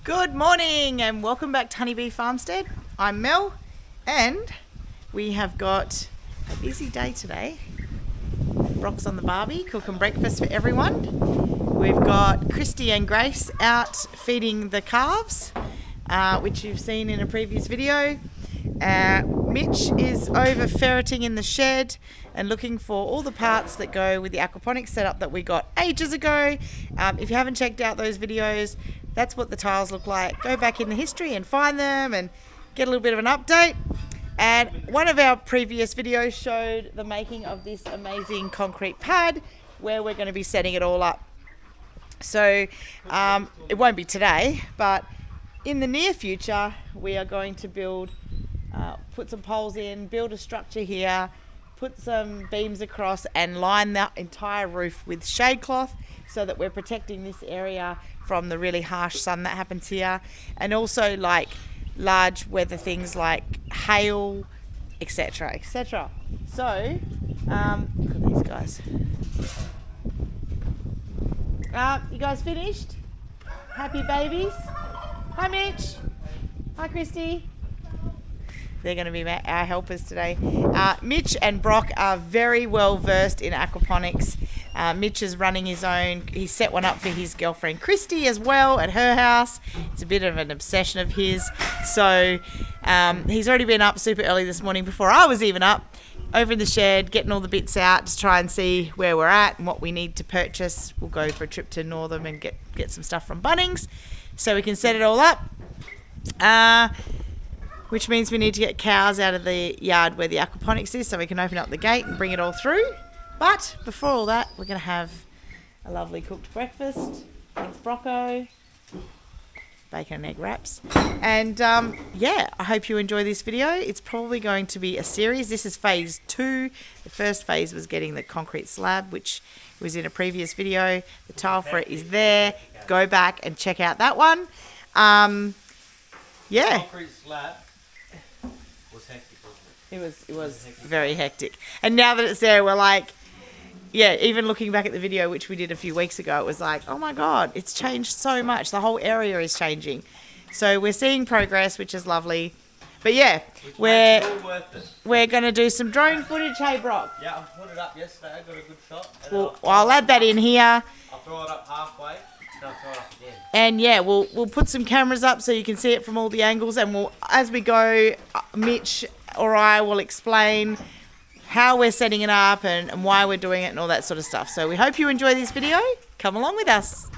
Good morning and welcome back to Honeybee Farmstead. I'm Mel and we have got a busy day today. Brock's on the barbie cooking breakfast for everyone. We've got Christie and Grace out feeding the calves, which you've seen in a previous video. Mitch is over ferreting in the shed and looking for all the parts that go with the aquaponics setup that we got ages ago. If you haven't checked out those videos, that's what the tiles look like. Go back in the history and find them and get a little bit of an update. And one of our previous videos showed the making of this amazing concrete pad where we're going to be setting it all up. So it won't be today, but in the near future we are going to build, put some poles in, build a structure here, put some beams across and line the entire roof with shade cloth so that we're protecting this area from the really harsh sun that happens here, and also like large weather things like hail, etc, etc. So look at these guys. You guys finished? Happy babies? Hi Mitch. Hi Christy. They're going to be our helpers today. Mitch and Brock are very well versed in aquaponics. Mitch is running his own. He set one up for his girlfriend Christie as well at her house. It's a bit of an obsession of his. So he's already been up super early this morning before I was even up, over in the shed, getting all the bits out to try and see where we're at and what we need to purchase. We'll go for a trip to Northam and get some stuff from Bunnings so we can set it all up. Which means we need to get cows out of the yard where the aquaponics is so we can open up the gate and bring it all through. But before all that, we're going to have a lovely cooked breakfast with Brocco, bacon and egg wraps. And yeah, I hope you enjoy this video. It's probably going to be a series. This is phase 2. The first phase was getting the concrete slab, which was in a previous video. The tile for it is there. Go back and check out that one. Yeah. Concrete slab was hectic, wasn't It was very hectic. And now that it's there, we're like, yeah, even looking back at the video, which we did a few weeks ago, it was like, oh my God, it's changed so much. The whole area is changing. So we're seeing progress, which is lovely. But yeah, we're going to do some drone footage. Hey, Brock. Yeah, I put it up yesterday. I got a good shot. Well, I'll add that in here. I'll throw it up halfway. Then I'll throw it up again. And yeah, we'll put some cameras up so you can see it from all the angles. And we'll, as we go, Mitch or I will explain how we're setting it up and why we're doing it and all that sort of stuff. So we hope you enjoy this video. Come along with us.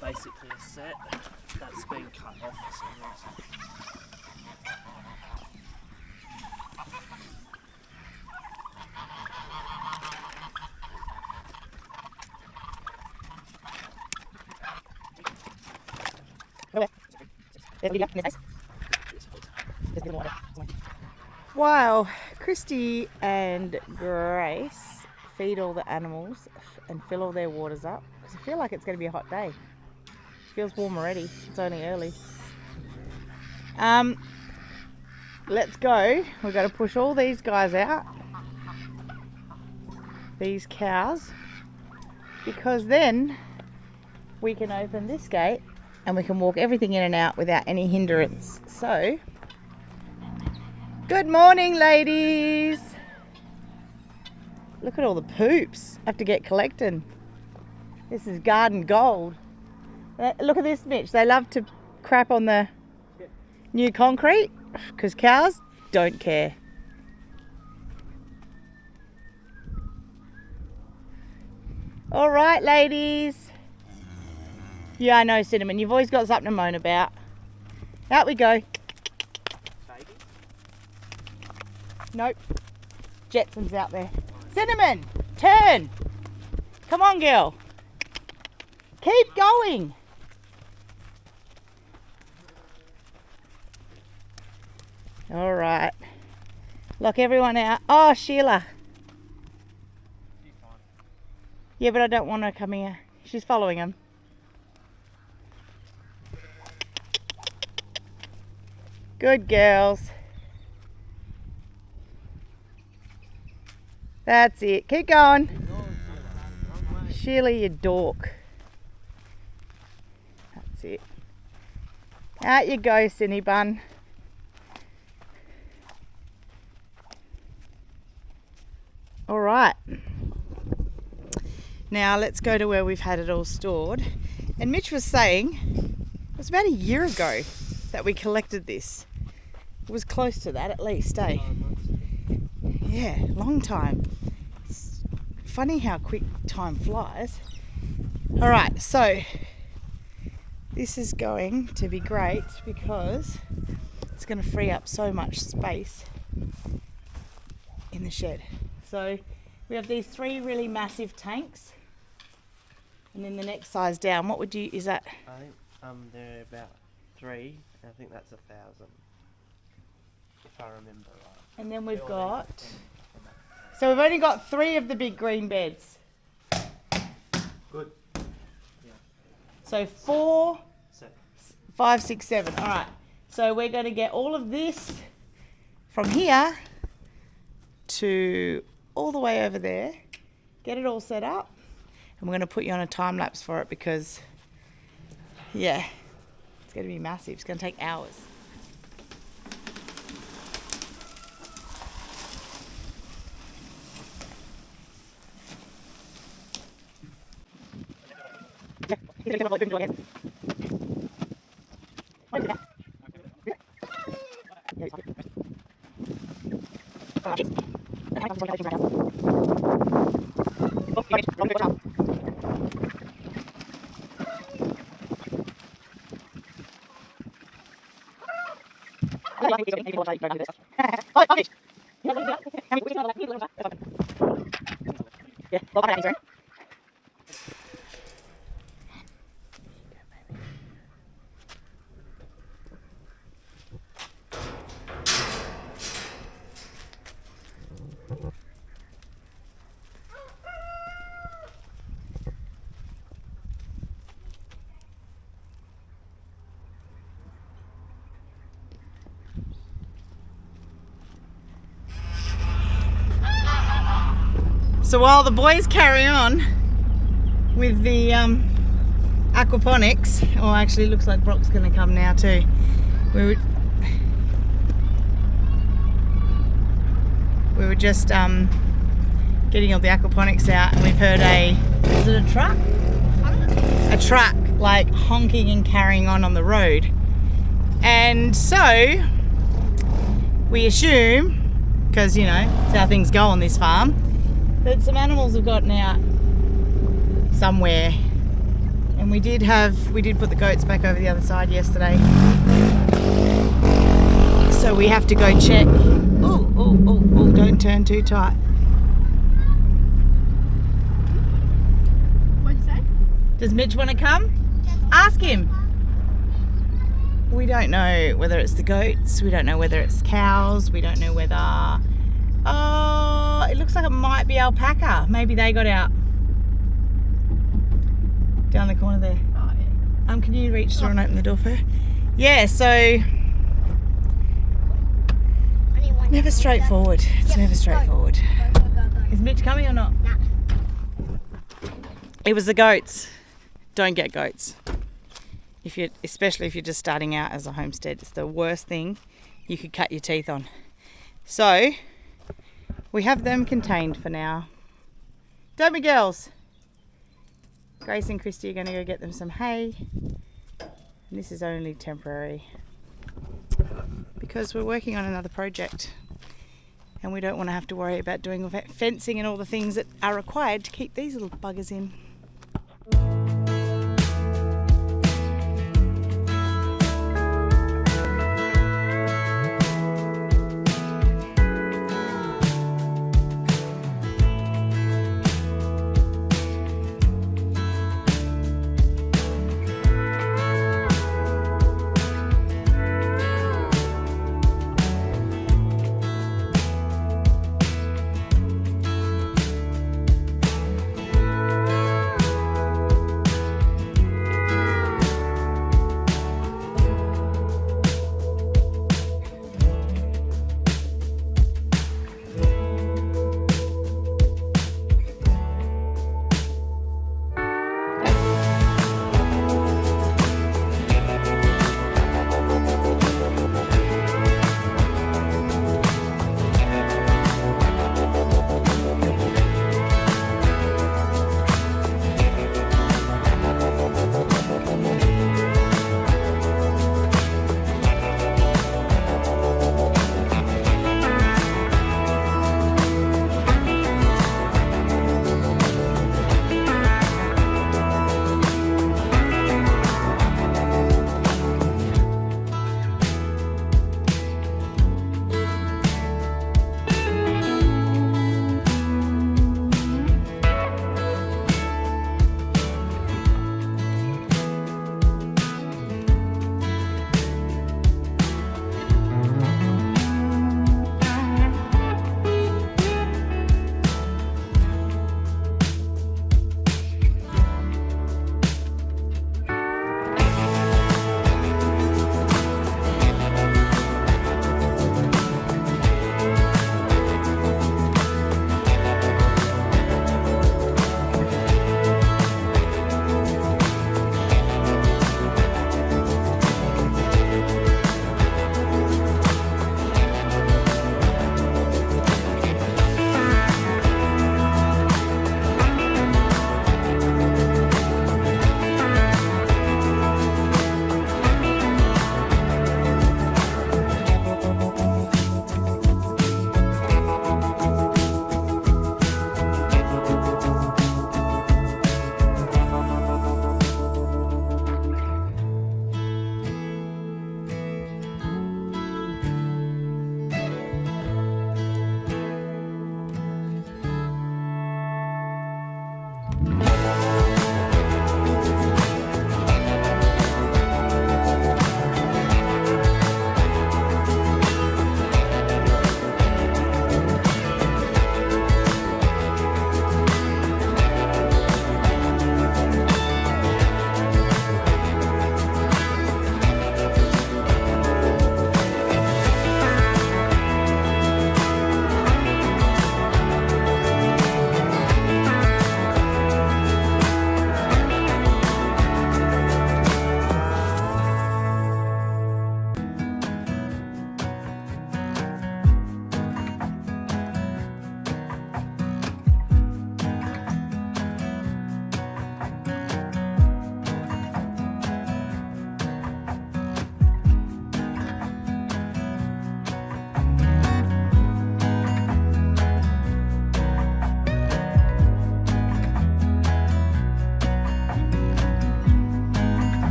Basically a set that's been cut off for some reason. While Christy and Grace feed all the animals and fill all their waters up, because I feel like it's going to be a hot day. It feels warm already. It's only early. Let's go. We've got to push all these guys out, these cows, because then we can open this gate and we can walk everything in and out without any hindrance. So, good morning, ladies. Look at all the poops. Have to get collecting. This is garden gold. Look at this, Mitch. They love to crap on the new concrete because cows don't care. All right, ladies. Yeah, I know, Cinnamon. You've always got something to moan about. Out we go. Nope. Jetson's out there. Cinnamon, turn. Come on, girl. Keep going. All right. Lock everyone out. Oh, Sheila. Yeah, but I don't want her coming here. She's following him. Good girls. That's it. Keep going. Sheila, you dork. That's it. Out you go, Cinny Bun. All right. Now let's go to where we've had it all stored. And Mitch was saying it was about a year ago that we collected this. It was close to that at least, eh? Yeah, long time. It's funny how quick time flies. All right, so this is going to be great because it's going to free up so much space in the shed. So we have these 3 really massive tanks, and then the next size down. What would you? Is that? I think they're about 3. I think that's 1,000, if I remember right. And then we've got. So we've only got 3 of the big green beds. Good. Yeah. So 4, So 5, 6, 7. All right. So we're going to get all of this from here to all the way over there. Get it all set up. And we're going to put you on a time lapse for it because, yeah, it's going to be massive. It's going to take hours. So while the boys carry on with the aquaponics, oh, actually it looks like Brock's going to come now too. We were just getting all the aquaponics out, and we've heard is it a truck? A truck like honking and carrying on the road. And so we assume, because you know, it's how things go on this farm, that some animals have gotten out somewhere. And we did put the goats back over the other side yesterday. So we have to go check. Oh, don't turn too tight. What'd you say? Does Mitch want to come? Ask him. We don't know whether it's the goats, we don't know whether it's cows, we don't know whether... Oh, it looks like it might be alpaca. Maybe they got out. Down the corner there. Oh, yeah. Can you reach through and open the door for her? Yeah, so... Never straightforward. It's never straightforward. Go. Is Mitch coming or not? Nah. It was the goats. Don't get goats. Especially if you're just starting out as a homestead. It's the worst thing you could cut your teeth on. So... we have them contained for now. Don't we, girls? Grace and Christie are going to go get them some hay. And this is only temporary because we're working on another project and we don't want to have to worry about doing fencing and all the things that are required to keep these little buggers in.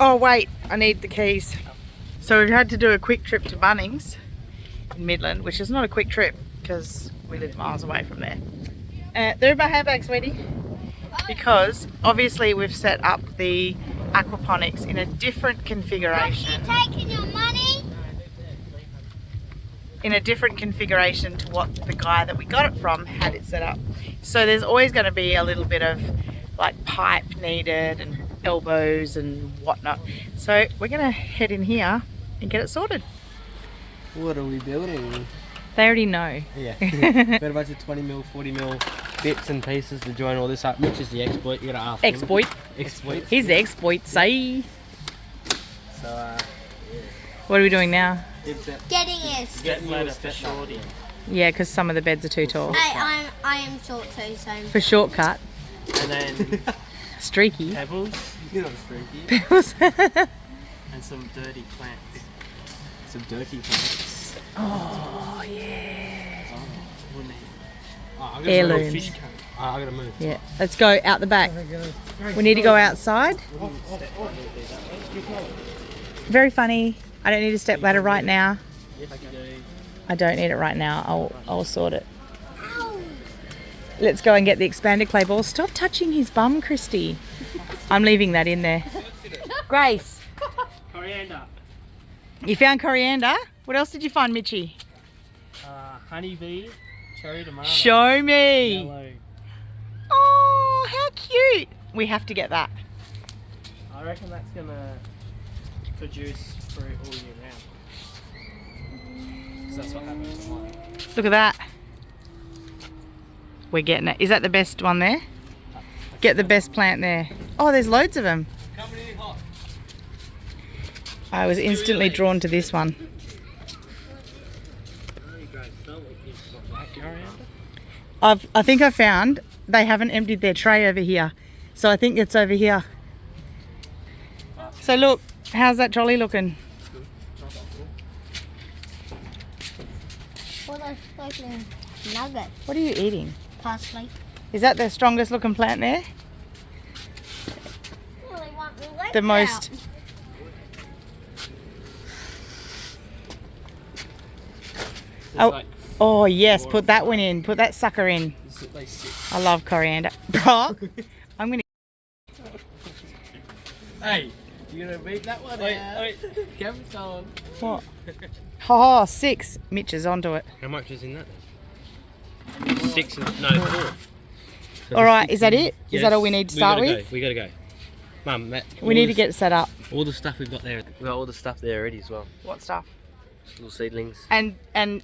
Oh wait, I need the keys. So we've had to do a quick trip to Bunnings in Midland, which is not a quick trip because we live miles away from there. They're in my handbag, sweetie. Because obviously we've set up the aquaponics in a different configuration. Taking your money? In a different configuration to what the guy that we got it from had it set up. So there's always going to be a little bit of like pipe needed and elbows and whatnot. So we're going to head in here and get it sorted. What are we building? They already know. Yeah. Got a bunch of 20mm, 40mm bits and pieces to join all this up. Mitch is the exploit. You gotta ask him. Exploit. He's the exploit, say. So, What are we doing now? Getting it. Getting you a step shorty. Yeah, because some of the beds are too tall. I am short too, so. For shortcut, And then streaky. pebbles. You're not streaky. Pebbles. And some dirty plants. Some dirty plants. Oh, yeah. Oh, Heirlooms. fish can. I gotta move. Yeah, let's go out the back. We need to go outside. Very funny. I don't need a step ladder right now. I don't need it right now. I'll sort it. Let's go and get the expanded clay ball. Stop touching his bum, Christy. I'm leaving that in there. Grace. Coriander. You found coriander? What else did you find, Mitchie? Honeybee, cherry tomato. Show me. Yellow. Oh, how cute. We have to get that. I reckon that's gonna produce fruit all year round. 'Cause that's what happens in mine. Look at that. We're getting it. Is that the best one there? Get the best plant there. Oh, there's loads of them. Coming in hot. I was instantly drawn to this one. I think I found they haven't emptied their tray over here. So I think it's over here. So look, how's that trolley looking? What are those nuggets? What are you eating? Parsley. Is that the strongest looking plant there? Well, they want me legs The most... out. Oh yes, put that one in. Put that sucker in. I love coriander. Bro, I'm gonna... Hey, you gonna beat that one? Wait. Cameron's on. What? Oh, 6. Mitch is onto it. How much is in that then? 6 and... No, 4. So Alright, is that it? Is that all we need to start with? We gotta go. Mum, Matt, We need to get it set up. all the stuff we've got there. We've got all the stuff there already as well. What stuff? Little seedlings. And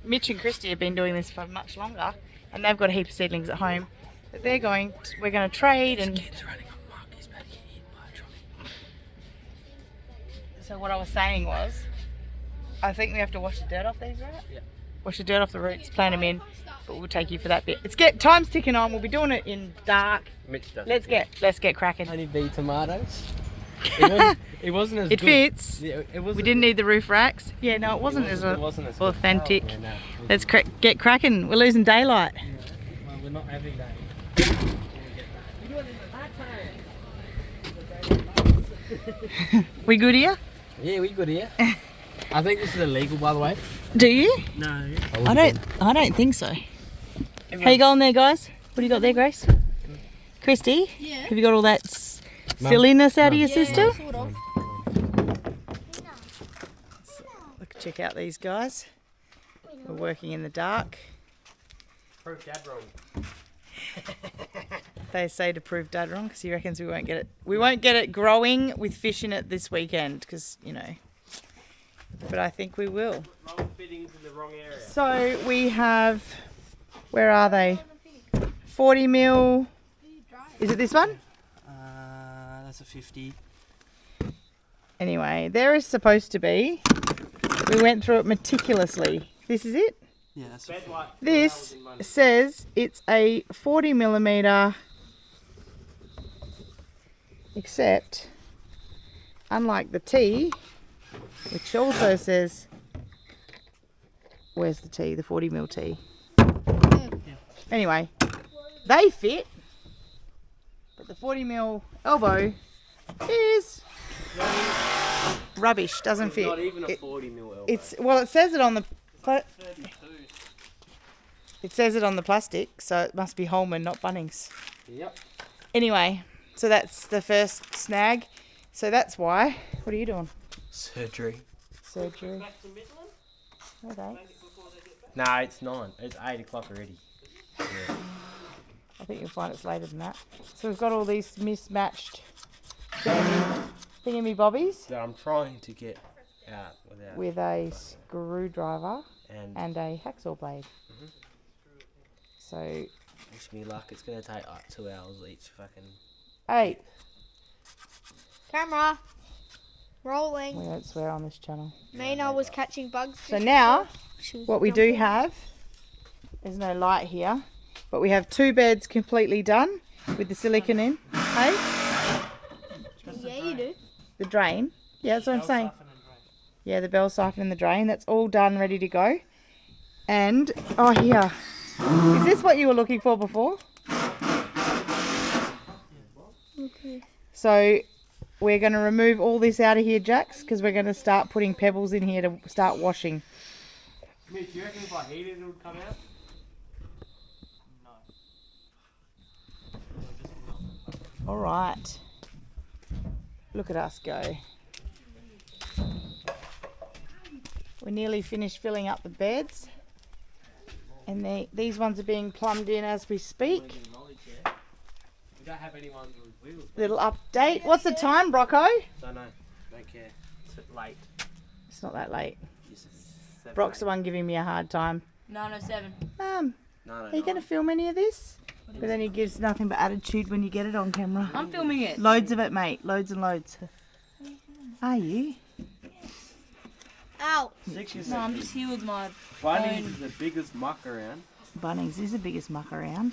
Mitch and Christie have been doing this for much longer, and they've got a heap of seedlings at home that we're going to trade. And Kids running on Mark. He's about to get hit by a trolley. so what I was saying was, I think we have to wash the dirt off these, right? Yeah. Wash the dirt off the roots, plant them in, but we'll take you for that bit. Time's ticking on. We'll be doing it in dark. Mitch does. Let's get cracking. Honeybee tomatoes. It wasn't as It good. fits. Yeah, it wasn't. We didn't need the roof racks. Yeah, no, it wasn't as authentic. Yeah, no, Let's get cracking. We're losing daylight. well, we're not having that. We good here? Yeah, we good here. I think this is illegal, by the way. Do you? No. I don't think so. How you going there, guys? What do you got there, Grace? Christy? Yeah. Have you got all that silliness out of your system? Sort of. Look, check out these guys. We're working in the dark. Prove Dad wrong. They say to prove Dad wrong because he reckons we won't get it. We won't get it growing with fish in it this weekend because, you know. But I think we will. Wrong fittings in the wrong area. So we have, where are they? 40 mil. Is it this one? That's a 50. Anyway, there is supposed to be. We went through it meticulously. This is it. Yeah, that's This says it's a 40 millimeter, except unlike the T, which also says, where's the T? The 40 mil T. Anyway, they fit, but the 40 mil elbow is rubbish. Doesn't fit. Not even a 40 mil elbow. It's well, it says it on the. It says it on the plastic, so it must be Holman, not Bunnings. Yep. Anyway, so that's the first snag. So that's why. What are you doing? Surgery. Surgery. Okay. Nah, it's 9. It's 8 o'clock already. Yeah. I think you'll find it's later than that. So we've got all these mismatched thingy bobbies That I'm trying to get out without. with a screwdriver And and a hacksaw blade. So, wish me luck. It's gonna take like 2 hours each fucking. 8. Camera. Rolling. We don't swear on this channel. Mina was catching bugs. So now, She was what we do jumping. have, there's no light here, but we have 2 beds completely done with the silicone in. Hey? Yeah, you do. The drain. Yeah, that's what I'm saying. Yeah, the bell siphon and the drain. That's all done, ready to go. And, oh, here. Is this what you were looking for before? Okay. So, we're going to remove all this out of here, Jax, because we're going to start putting pebbles in here to start washing. Do you reckon if I heated it would come out? No. All right. Look at us go. We're nearly finished filling up the beds. And these ones are being plumbed in as we speak. We don't have anyone with wheels. Little update. What's the time, Brocco? Don't know. Don't care. It's late. It's not that late. It's 7, Brock's the one giving me a hard time. 9:07. Mum, No, are you going to film any of this? But then he gives nothing but attitude when you get it on camera. I'm filming it. Loads of it, mate. Loads and loads. Are you? Ow. No, I'm just here with my Bunnings is the biggest muck around. Bunnings is the biggest muck around.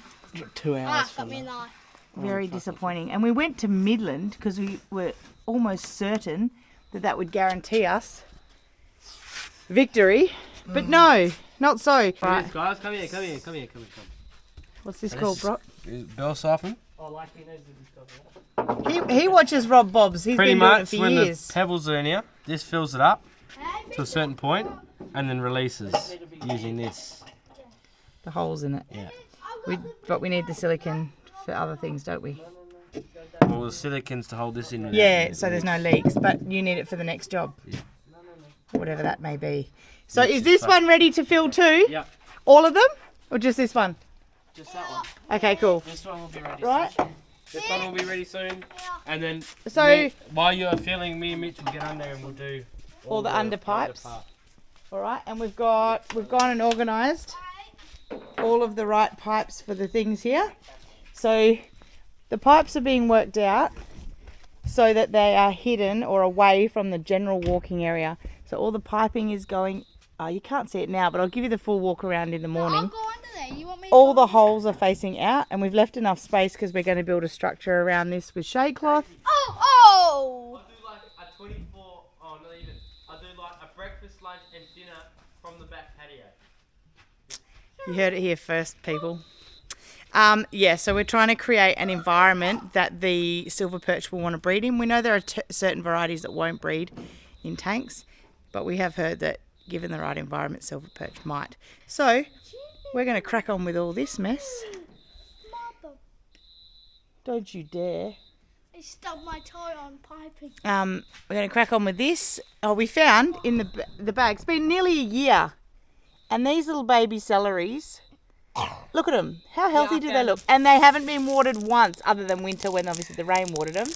2 hours. Ah, got me in the eye. Very disappointing. And we went to Midland because we were almost certain that that would guarantee us victory. But no, not so. Right. Guys, come here. What's this called, Brock? Bell siphon. Oh, like he knows this stuff. He watches Rob Bob's. He's Pretty been doing it much for when years. the pebbles are in here, this fills it up to a certain point and then releases using this. The holes in it. Yeah. But we need the silicone for other things, don't we? Well, the silicones to hold this in. Yeah, so there's no leaks, but you need it for the next job. Yeah. Whatever that may be. So is this one ready to fill too? Yeah. All of them? Or just this one? Just that one. Okay, cool. This one will be ready Right. soon. This one will be ready soon. And then So while you're filling, me and Mitch will get under and we'll do all the under pipes. All right, and we've gone and organised all of the right pipes for the things here. So the pipes are being worked out so that they are hidden or away from the general walking area. So all the piping is going. You can't see it now, but I'll give you the full walk around in the morning. I'll go under there. You want me All the holes are facing out, and we've left enough space because we're going to build a structure around this with shade cloth. Oh! I'll do like a 24, not even. I'll do like a breakfast, lunch and dinner from the back patio. You heard it here first, people. Yeah, so we're trying to create an environment that the silver perch will want to breed in. We know there are certain varieties that won't breed in tanks, but we have heard that given the right environment, silver perch might. So we're going to crack on with all this mess. Mother, Don't you dare. I stubbed my toe on piping. We're going to crack on with this. Oh, we found in the bag. It's been nearly a year. And these little baby celeries, look at them. How healthy do they look? And they haven't been watered once other than winter when obviously the rain watered them.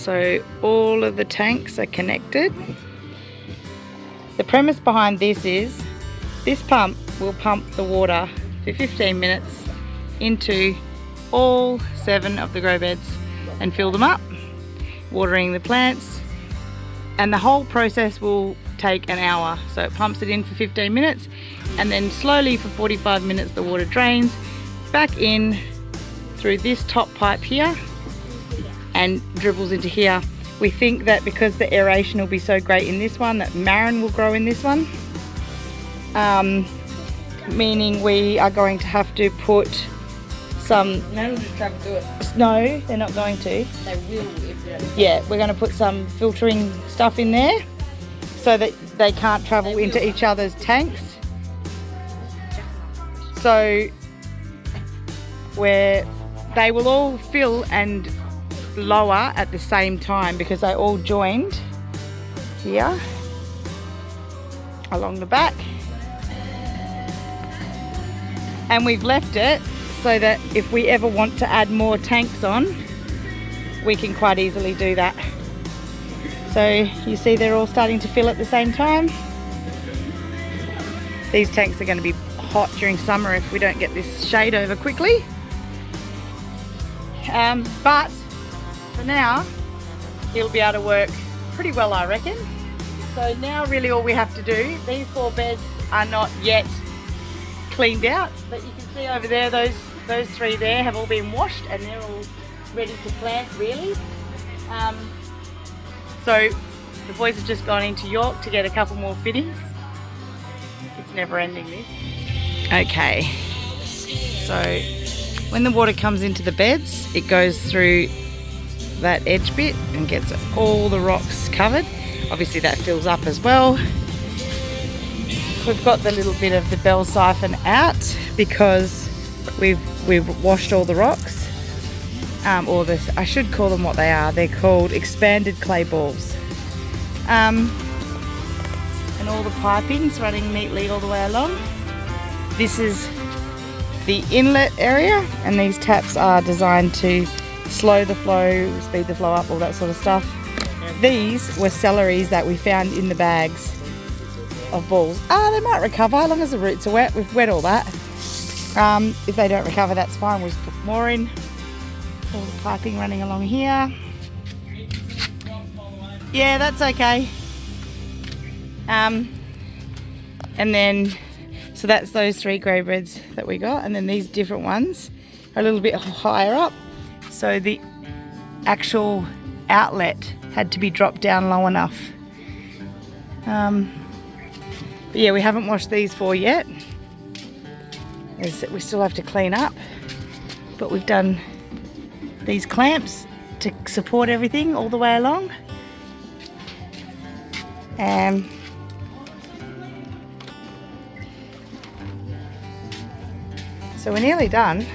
So all of the tanks are connected. The premise behind this is this pump will pump the water for 15 minutes into all 7 of the grow beds and fill them up, watering the plants, and the whole process will take an hour. So it pumps it in for 15 minutes and then slowly for 45 minutes the water drains back in through this top pipe here and dribbles into here. We think that because the aeration will be so great in this one, that marron will grow in this one, meaning we are going to have to put some... None will just travel through it. No, they're not going to. They will if they don't. Yeah, we're going to put some filtering stuff in there so that they can't travel into each other's tanks. So where they will all fill and lower at the same time because they all joined here along the back, and we've left it so that if we ever want to add more tanks on, we can quite easily do that. So you see they're all starting to fill at the same time. These tanks are going to be hot during summer if we don't get this shade over quickly. But for now, it'll be able to work pretty well, I reckon. So now really all we have to do, these 4 beds are not yet cleaned out, but you can see over there, those 3 there have all been washed and they're all ready to plant really. So the boys have just gone into York to get a couple more fittings. It's never ending this. Okay, so when the water comes into the beds, it goes through that edge bit and gets all the rocks covered. Obviously that fills up as well. We've got the little bit of the bell siphon out because we've washed all the rocks. I should call them what they are. They're called expanded clay balls. And all the piping's running neatly all the way along. This is the inlet area, and these taps are designed to slow the flow, speed the flow up, all that sort of stuff. These were celeries that we found in the bags of balls. They might recover as long as the roots are wet. We've wet all that. If they don't recover, that's fine. We'll just put more in. All the piping running along here. Yeah, that's okay. And then, so that's those 3 grey beds that we got, and then these different ones are a little bit higher up. So the actual outlet had to be dropped down low enough. But yeah, we haven't washed these 4 yet. We still have to clean up, but we've done these clamps to support everything all the way along. So we're nearly done.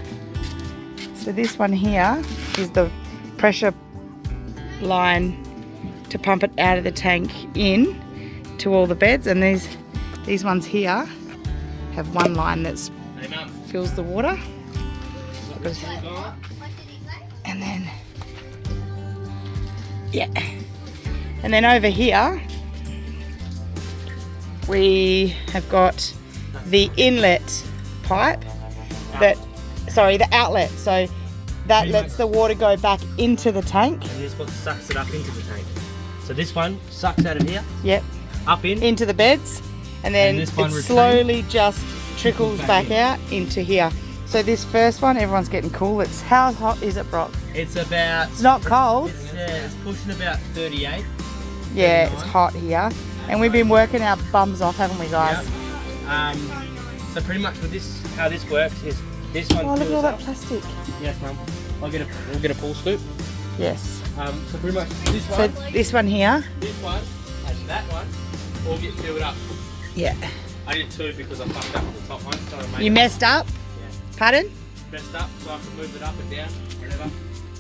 So this one here is the pressure line to pump it out of the tank in to all the beds, and these ones here have one line that fills the water. And then, yeah. And then over here we have got the inlet pipe the outlet, so that lets the water go back into the tank. And this one sucks it up into the tank. So this one sucks out of here. Yep. Up into the beds, and then this one it slowly just trickles back out into here. So this first one, everyone's getting cool. It's, how hot is it, Brock? It's about... It's not cold. It's pushing about 38. Yeah, 39. it's hot here. And we've been working our bums off, haven't we, guys? Yep. So pretty much with this, how this works is this one. Oh, look at all fills that up. plastic. Yes, Mum. We'll get a pull scoop. Yes. So pretty much this So one, this one here. this one, and that one all get filled up. Yeah. I did 2 because I fucked up on the top one. So I made You messed up? Yeah. Pardon? Messed up, so I can move it up and down, whatever.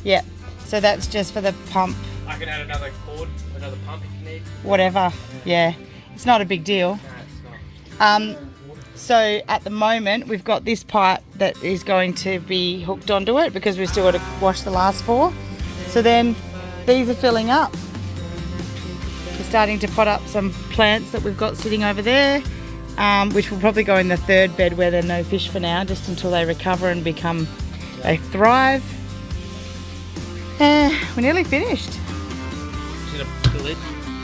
Yeah. So that's just for the pump, I can add another cord, another pump if you need. whatever. Yeah. It's not a big deal. No, it's not. So at the moment we've got this pipe that is going to be hooked onto it because we've still got to wash the last 4. So then these are filling up. We're starting to pot up some plants that we've got sitting over there, which will probably go in the third bed where there are no fish for now, just until they recover and they thrive. We're nearly finished. Should have put the lid.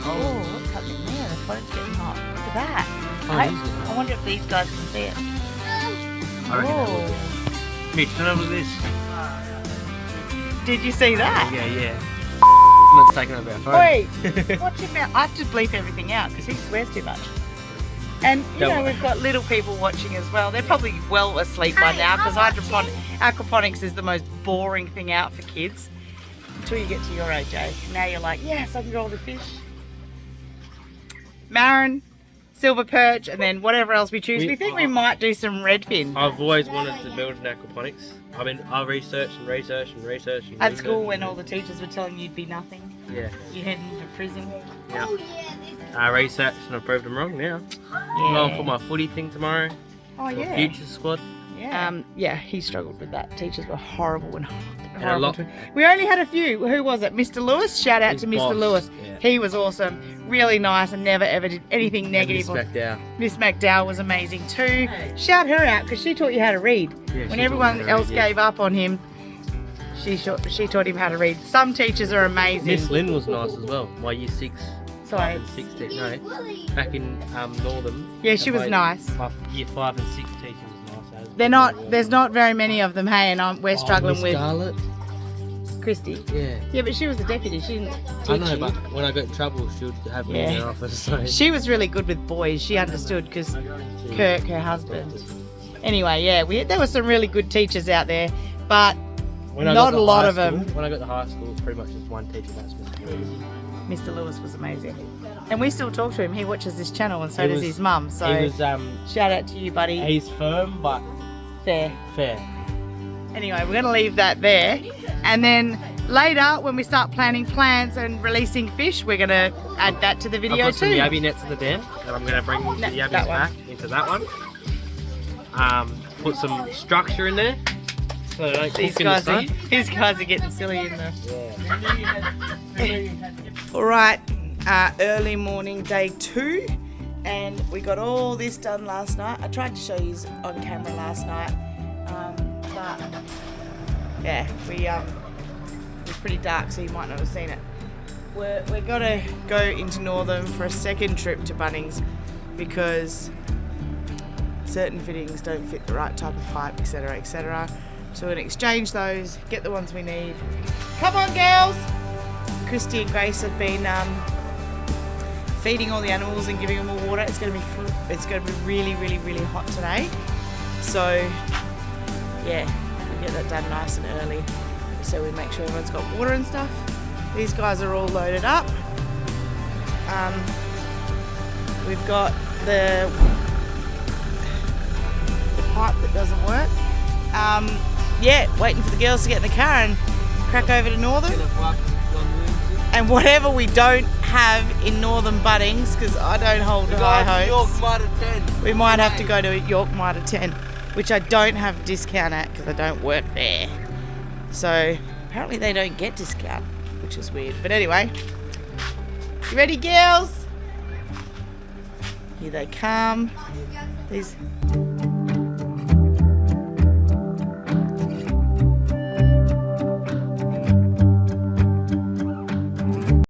Oh, what's happening there? The phone's getting hot. Look at that. Oh, I wonder if these guys can see it. I reckon that will do. Mitch, turn over this. Did you see that? Yeah. Someone's taking over our phone. Wait, watch him out. I have to bleep everything out because he swears too much. And you know, we've got little people watching as well. They're probably well asleep by now because aquaponics is the most boring thing out for kids until you get to your age, eh? Now you're like, yes, I can grow all the fish. Marron, silver perch, and then whatever else we choose. We think we might do some redfin. I've always wanted to build an aquaponics. I researched and At school when all the teachers were telling you you'd be nothing. Yeah. You heading to prison. Yeah. I researched and I proved them wrong now. I'm going for my footy thing tomorrow. Oh yeah. Future squad. Yeah. Yeah, he struggled with that. Teachers were horrible and And a lot. We only had a few. Who was it? Mr. Lewis? Shout out to Mr. boss. Lewis. Yeah. He was awesome. Really nice and never ever did anything negative. Miss McDowell was amazing too. Shout her out because she taught you how to read. Yeah, When she everyone taught me how to else read, yeah. gave up on him, she taught him how to read. Some teachers are amazing. Miss Lynn was nice as well. My year 6. Sorry. 5 and 6 no. Back in Northern. Yeah, she was nice. My year 5 and 6 teacher was nice. They're not. There's not very many of them. Hey, and we're struggling with Scarlett. Christie. Yeah. Yeah, but she was a deputy. She didn't teach I know, you. but when I got in trouble, she would have me in her office. So. She was really good with boys. She understood because Kirk, her husband. Anyway, yeah, there were some really good teachers out there, but not a lot of them. When I got to high school, it was pretty much just one teacher. That's Mr. Lewis. Mr. Lewis was amazing, and we still talk to him. He watches this channel, and so He does was- his mum. So He was shout out to you, buddy. he's firm but Fair. fair. Anyway, we're going to leave that there, and then later when we start planting plants and releasing fish, we're going to add that to the video I've got some too. yabby nets in the den, and I'm going to bring the yabbies that one. back into that one. Put some structure in there so they don't These cook in the guys, sun. these guys are getting silly in there. Yeah. All right, early morning, day 2, and we got all this done last night. I tried to show you on camera last night, but yeah, it was pretty dark, so you might not have seen it. We're gonna go into Northern for a second trip to Bunnings because certain fittings don't fit the right type of pipe, etc., etc. So we're gonna exchange those, get the ones we need. Come on, girls! Christy and Grace have been feeding all the animals and giving them all water. It's gonna be really, really, really hot today. So yeah, we get that done nice and early, so we make sure everyone's got water and stuff. These guys are all loaded up. We've got the pipe that doesn't work. Yeah, waiting for the girls to get in the car and crack over to Northern. And whatever we don't have in Northern Bunnings, because I don't hold high hopes, we might have to go to York Mitre 10, which I don't have a discount at because I don't work there. So apparently they don't get discount, which is weird. But anyway, you ready, girls? Here they come. These